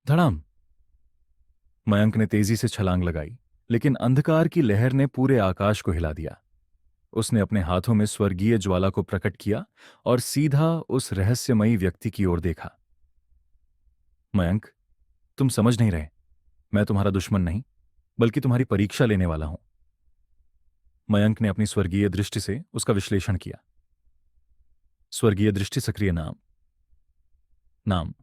धड़ाम। मयंक ने तेजी से छलांग लगाई, लेकिन अंधकार की लहर ने पूरे आकाश को हिला दिया। उसने अपने हाथों में स्वर्गीय ज्वाला को प्रकट किया और सीधा उस रहस्यमयी व्यक्ति की ओर देखा। मयंक, तुम समझ नहीं रहे। मैं तुम्हारा दुश्मन नहीं, बल्कि तुम्हारी परीक्षा लेने वाला हूं। मयंक ने अपनी स्वर्गीय दृष्टि से उसका विश्लेषण किया। स्वर्गीय दृष्टि सक्रिय नाम। नाम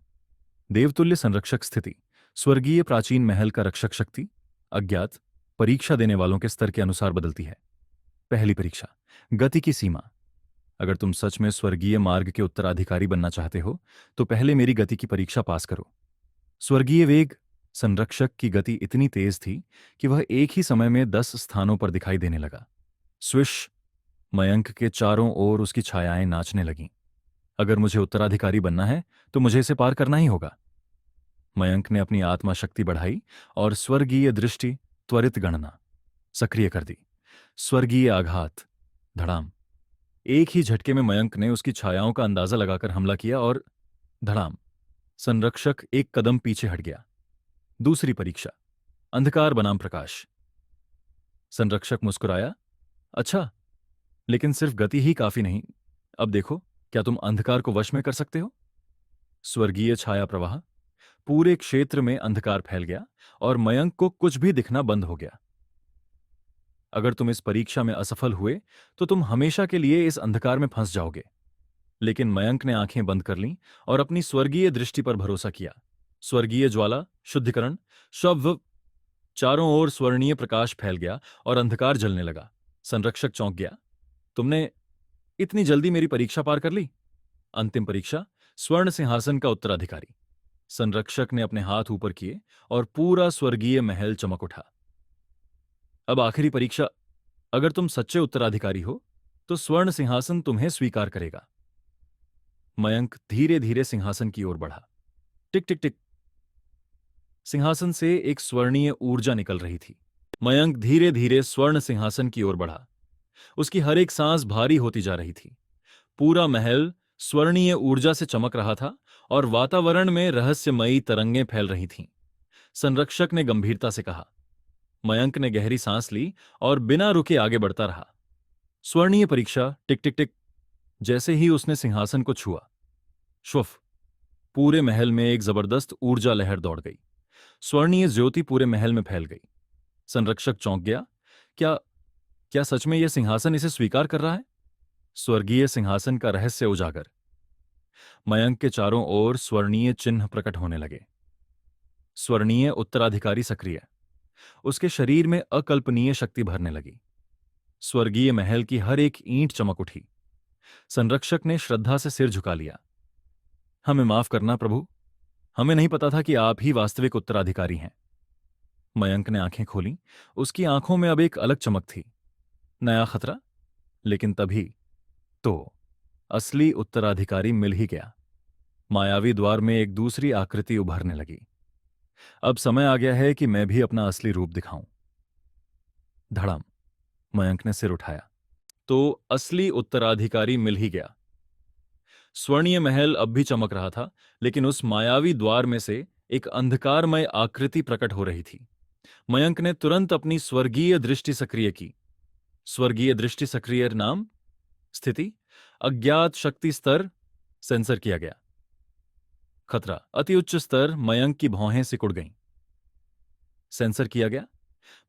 देवतुल्य संरक्षक स्थिति। स्वर्गीय प्राचीन महल का रक्षक शक्ति। अज्ञात। परीक्षा देने वालों के स्तर के अनुसार बदलती है। पहली परीक्षा, गति की सीमा। अगर तुम सच में स्वर्गीय मार्ग के उत्तराधिकारी बनना चाहते हो तो पहले मेरी गति की परीक्षा पास करो। स्वर्गीय वेग। संरक्षक की गति इतनी तेज थी कि वह एक ही समय में 10 स्थानों पर दिखाई देने लगा। स्विश। मयंक के चारों ओर उसकी छायाएं नाचने लगीं। अगर मुझे उत्तराधिकारी बनना है तो मुझे इसे पार करना ही होगा। मयंक ने अपनी आत्मा शक्ति बढ़ाई और स्वर्गीय दृष्टि त्वरित गणना सक्रिय कर दी। स्वर्गीय आघात। धड़ाम। एक ही झटके में मयंक ने उसकी छायाओं का अंदाजा लगाकर हमला किया और धड़ाम। संरक्षक एक कदम पीछे हट गया। दूसरी परीक्षा, अंधकार बनाम प्रकाश। संरक्षक मुस्कुराया। अच्छा, लेकिन सिर्फ गति ही काफी नहीं। अब देखो, क्या तुम अंधकार को वश में कर सकते हो? स्वर्गीय छाया प्रवाह। पूरे क्षेत्र में अंधकार फैल गया और मयंक को कुछ भी दिखना बंद हो गया। अगर तुम इस परीक्षा में असफल हुए तो तुम हमेशा के लिए इस अंधकार में फंस जाओगे। लेकिन मयंक ने आंखें बंद कर लीं और अपनी स्वर्गीय दृष्टि पर भरोसा किया। स्वर्गीय ज्वाला, शुद्धिकरण, शव। चारों ओर स्वर्णीय प्रकाश फैल गया और अंधकार जलने लगा। संरक्षक चौंक गया। तुमने इतनी जल्दी मेरी परीक्षा पार कर ली? अंतिम परीक्षा, स्वर्ण सिंहासन का उत्तराधिकारी। संरक्षक ने अपने हाथ ऊपर किए और पूरा स्वर्गीय महल चमक उठा। अब आखिरी परीक्षा, अगर तुम सच्चे उत्तराधिकारी हो तो स्वर्ण सिंहासन तुम्हें स्वीकार करेगा। मयंक धीरे धीरे सिंहासन की ओर बढ़ा। टिक टिक टिक। सिंहासन से एक स्वर्णीय ऊर्जा निकल रही थी। मयंक धीरे धीरे स्वर्ण सिंहासन की ओर बढ़ा। उसकी हर एक सांस भारी होती जा रही थी। पूरा महल स्वर्णीय ऊर्जा से चमक रहा था और वातावरण में रहस्यमयी तरंगें फैल रही थीं। संरक्षक ने गंभीरता से कहा। मयंक ने गहरी सांस ली और बिना रुके आगे बढ़ता रहा। स्वर्णीय परीक्षा। टिक टिक टिक। जैसे ही उसने सिंहासन को छुआ, शुफ, पूरे महल में एक जबरदस्त ऊर्जा लहर दौड़ गई। स्वर्णीय ज्योति पूरे महल में फैल गई। संरक्षक चौंक गया। क्या क्या सच में यह सिंहासन इसे स्वीकार कर रहा है? स्वर्गीय सिंहासन का रहस्य उजागर। मयंक के चारों ओर स्वर्णीय चिन्ह प्रकट होने लगे। स्वर्णीय उत्तराधिकारी सक्रिय। उसके शरीर में अकल्पनीय शक्ति भरने लगी। स्वर्गीय महल की हर एक ईंट चमक उठी। संरक्षक ने श्रद्धा से सिर झुका लिया। हमें माफ करना प्रभु, हमें नहीं पता था कि आप ही वास्तविक उत्तराधिकारी हैं। मयंक ने आंखें खोलीं। उसकी आंखों में अब एक अलग चमक थी। नया खतरा। लेकिन तभी तो असली उत्तराधिकारी मिल ही गया। मायावी द्वार में एक दूसरी आकृति उभरने लगी। अब समय आ गया है कि मैं भी अपना असली रूप दिखाऊं। धड़म। मयंक ने सिर उठाया। तो असली उत्तराधिकारी मिल ही गया। स्वर्णीय महल अब भी चमक रहा था, लेकिन उस मायावी द्वार में से एक अंधकारमय आकृति प्रकट हो रही थी। मयंक ने तुरंत अपनी स्वर्गीय दृष्टि सक्रिय की। स्वर्गीय दृष्टि सक्रिय नाम, स्थिति, अज्ञात शक्ति स्तर सेंसर किया गया। खतरा, अति उच्च स्तर। मयंक की भौहें सिकुड़ गईं। सेंसर किया गया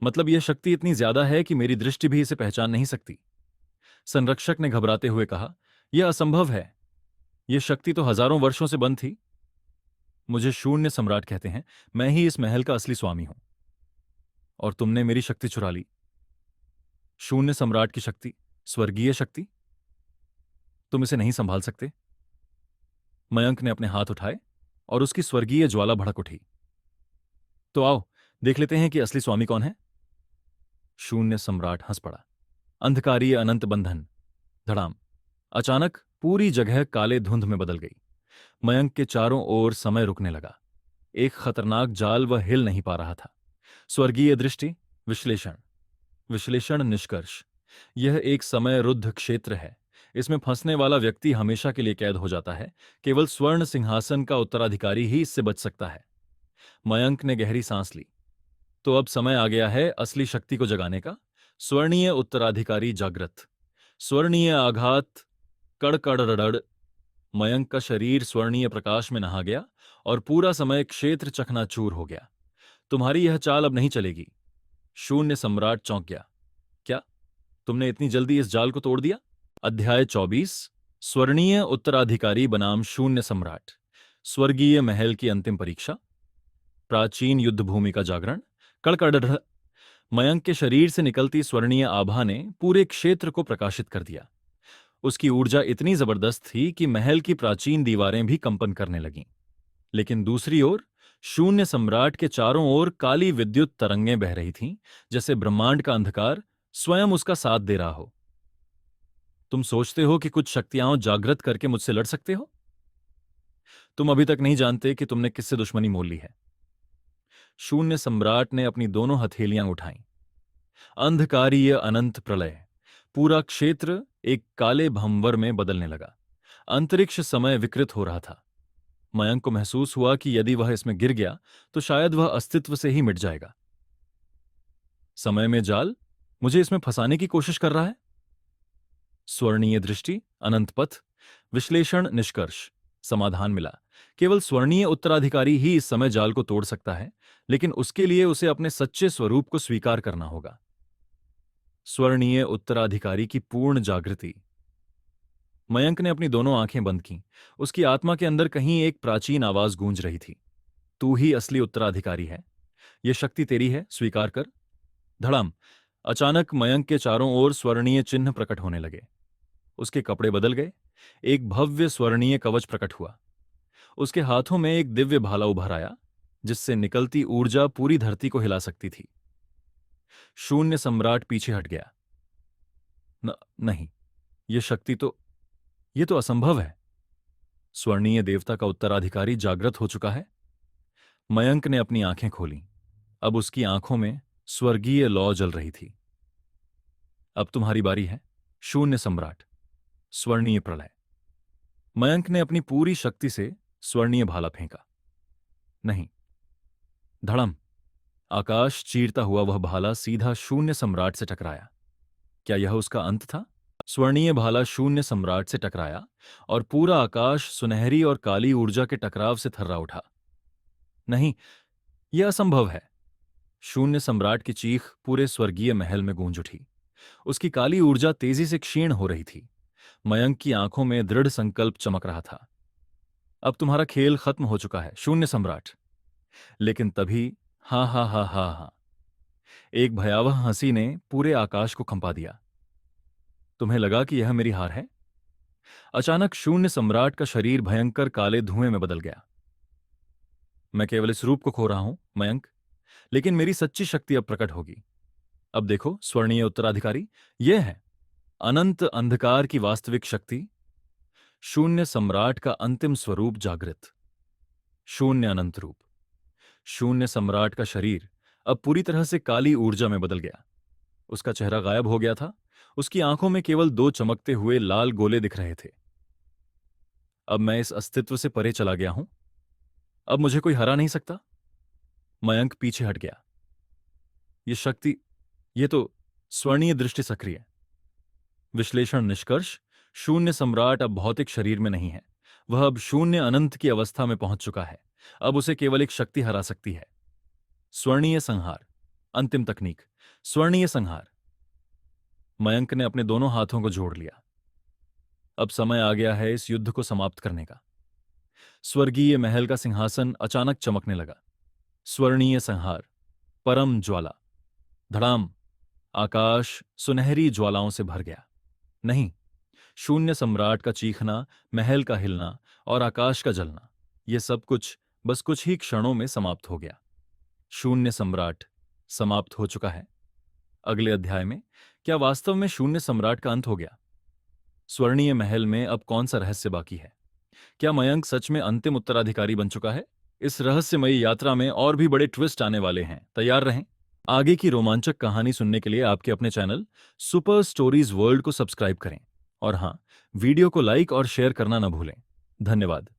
मतलब यह शक्ति इतनी ज्यादा है कि मेरी दृष्टि भी इसे पहचान नहीं सकती। संरक्षक ने घबराते हुए कहा, यह असंभव है। यह शक्ति तो हजारों वर्षों से बंद थी। मुझे शून्य सम्राट कहते हैं। मैं ही इस महल का असली स्वामी हूं और तुमने मेरी शक्ति चुरा ली। शून्य सम्राट की शक्ति, स्वर्गीय शक्ति, तुम इसे नहीं संभाल सकते। मयंक ने अपने हाथ उठाए और उसकी स्वर्गीय ज्वाला भड़क उठी। तो आओ देख लेते हैं कि असली स्वामी कौन है। शून्य सम्राट हंस पड़ा। अंधकारीय अनंत बंधन। धड़ाम। अचानक पूरी जगह काले धुंध में बदल गई। मयंक के चारों ओर समय रुकने लगा। एक खतरनाक जाल वह हिल नहीं पा रहा था। स्वर्गीय दृष्टि। विश्लेषण। विश्लेषण निष्कर्ष। यह एक समय रुद्ध क्षेत्र है। इसमें फंसने वाला व्यक्ति हमेशा के लिए कैद हो जाता है। केवल स्वर्ण सिंहासन का उत्तराधिकारी ही इससे बच सकता है। मयंक ने गहरी सांस ली। तो अब समय आ गया है असली शक्ति को जगाने का। स्वर्णीय उत्तराधिकारी जागृत। स्वर्णीय आघात। कड़कड़ड़ड़। मयंक का शरीर स्वर्णीय प्रकाश में नहा गया और पूरा समय क्षेत्र चकनाचूर हो गया। तुम्हारी यह चाल अब नहीं चलेगी। शून्य सम्राट चौंक गया। क्या तुमने इतनी जल्दी इस जाल को तोड़ दिया? अध्याय 24। स्वर्णीय उत्तराधिकारी बनाम शून्य सम्राट। स्वर्गीय महल की अंतिम परीक्षा। प्राचीन युद्ध भूमि का जागरण। कड़कड़। मयंक के शरीर से निकलती स्वर्णीय आभा ने पूरे क्षेत्र को प्रकाशित कर दिया। उसकी ऊर्जा इतनी जबरदस्त थी कि महल की प्राचीन दीवारें भी कंपन करने लगीं। लेकिन दूसरी ओर शून्य सम्राट के चारों ओर काली विद्युत तरंगें बह रही थीं, जैसे ब्रह्मांड का अंधकार स्वयं उसका साथ दे रहा हो। तुम सोचते हो कि कुछ शक्तियां जागृत करके मुझसे लड़ सकते हो? तुम अभी तक नहीं जानते कि तुमने किससे दुश्मनी मोल ली है। शून्य सम्राट ने अपनी दोनों हथेलियां उठाईं। अंधकारीय अनंत प्रलय। पूरा क्षेत्र एक काले भंवर में बदलने लगा। अंतरिक्ष समय विकृत हो रहा था। मयंक को महसूस हुआ कि यदि वह इसमें गिर गया तो शायद वह अस्तित्व से ही मिट जाएगा। समय में जाल मुझे इसमें फंसाने की कोशिश कर रहा है। स्वर्णीय दृष्टि, अनंत पथ, विश्लेषण, निष्कर्ष। समाधान मिला। केवल स्वर्णीय उत्तराधिकारी ही इस समय जाल को तोड़ सकता है, लेकिन उसके लिए उसे अपने सच्चे स्वरूप को स्वीकार करना होगा। स्वर्णीय उत्तराधिकारी की पूर्ण जागृति। मयंक ने अपनी दोनों आंखें बंद कीं। उसकी आत्मा के अंदर कहीं एक प्राचीन आवाज गूंज रही थी। तू ही असली उत्तराधिकारी है। यह शक्ति तेरी है, स्वीकार कर। धड़ाम। अचानक मयंक के चारों ओर स्वर्णीय चिन्ह प्रकट होने लगे। उसके कपड़े बदल गए। एक भव्य स्वर्णीय कवच प्रकट हुआ। उसके हाथों में एक दिव्य भाला उभर आया, जिससे निकलती ऊर्जा पूरी धरती को हिला सकती थी। शून्य सम्राट पीछे हट गया। नहीं, यह तो असंभव है। स्वर्णीय देवता का उत्तराधिकारी जागृत हो चुका है। मयंक ने अपनी आंखें खोलीं। अब उसकी आंखों में स्वर्गीय लौ जल रही थी। अब तुम्हारी बारी है, शून्य सम्राट। स्वर्णीय प्रलय। मयंक ने अपनी पूरी शक्ति से स्वर्णीय भाला फेंका। नहीं। धड़म। आकाश चीरता हुआ वह भाला सीधा शून्य सम्राट से टकराया। क्या यह उसका अंत था? स्वर्णीय भाला शून्य सम्राट से टकराया और पूरा आकाश सुनहरी और काली ऊर्जा के टकराव से थर्रा उठा। नहीं, यह असंभव है। शून्य सम्राट की चीख पूरे स्वर्गीय महल में गूंज उठी। उसकी काली ऊर्जा तेजी से क्षीण हो रही थी। मयंक की आंखों में दृढ़ संकल्प चमक रहा था। अब तुम्हारा खेल खत्म हो चुका है, शून्य सम्राट। लेकिन तभी हा हा हा हा हा, एक भयावह हंसी ने पूरे आकाश को कंपा दिया। तुम्हें लगा कि यह मेरी हार है? अचानक शून्य सम्राट का शरीर भयंकर काले धुएं में बदल गया। मैं केवल इस रूप को खो रहा हूं, मयंक, लेकिन मेरी सच्ची शक्ति अब प्रकट होगी। अब देखो स्वर्णीय उत्तराधिकारी, यह है अनंत अंधकार की वास्तविक शक्ति। शून्य सम्राट का अंतिम स्वरूप जागृत। शून्य अनंत रूप। शून्य सम्राट का शरीर अब पूरी तरह से काली ऊर्जा में बदल गया। उसका चेहरा गायब हो गया था। उसकी आंखों में केवल दो चमकते हुए लाल गोले दिख रहे थे। अब मैं इस अस्तित्व से परे चला गया हूं। अब मुझे कोई हरा नहीं सकता। मयंक पीछे हट गया। यह शक्ति, यह तो स्वर्णीय दृष्टि सक्रिय। विश्लेषण, निष्कर्ष। शून्य सम्राट अब भौतिक शरीर में नहीं है। वह अब शून्य अनंत की अवस्था में पहुंच चुका है। अब उसे केवल एक शक्ति हरा सकती है, स्वर्णीय संहार। अंतिम तकनीक, स्वर्णीय संहार। मयंक ने अपने दोनों हाथों को जोड़ लिया। अब समय आ गया है इस युद्ध को समाप्त करने का। स्वर्गीय महल का सिंहासन अचानक चमकने लगा। स्वर्णीय संहार, परम ज्वाला। धड़ाम। आकाश सुनहरी ज्वालाओं से भर गया। नहीं, शून्य सम्राट का चीखना, महल का हिलना और आकाश का जलना, यह सब कुछ बस कुछ ही क्षणों में समाप्त हो गया। शून्य सम्राट समाप्त हो चुका है। अगले अध्याय में क्या वास्तव में शून्य सम्राट का अंत हो गया? स्वर्णीय महल में अब कौन सा रहस्य बाकी है? क्या मयंक सच में अंतिम उत्तराधिकारी बन चुका है? इस रहस्यमयी यात्रा में और भी बड़े ट्विस्ट आने वाले हैं, तैयार रहें। आगे की रोमांचक कहानी सुनने के लिए आपके अपने चैनल सुपर स्टोरीज वर्ल्ड को सब्सक्राइब करें और हां, वीडियो को लाइक और शेयर करना न भूलें। धन्यवाद।